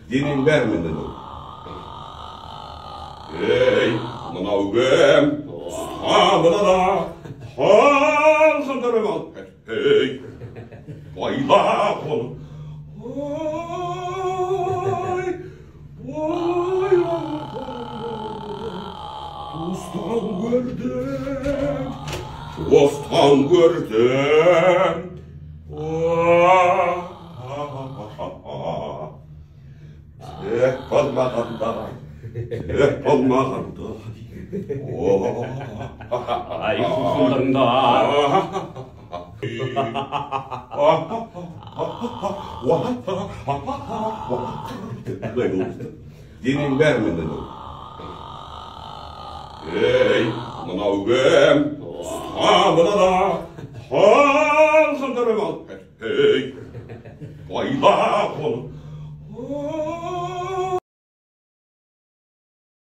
Денең бәрімен ей, мынау кім? Ұстамына да қалқындырып алып кет. Ей, байлап оны. Ой, достан көрдім, достан көрдім. Тек болмағанда, тек болмағанда. Ай, құлқындарыңда. Денең бәрімен ей, мынау кім? Ұстамына да қалқындырып алып кет. Ей, байлап оны.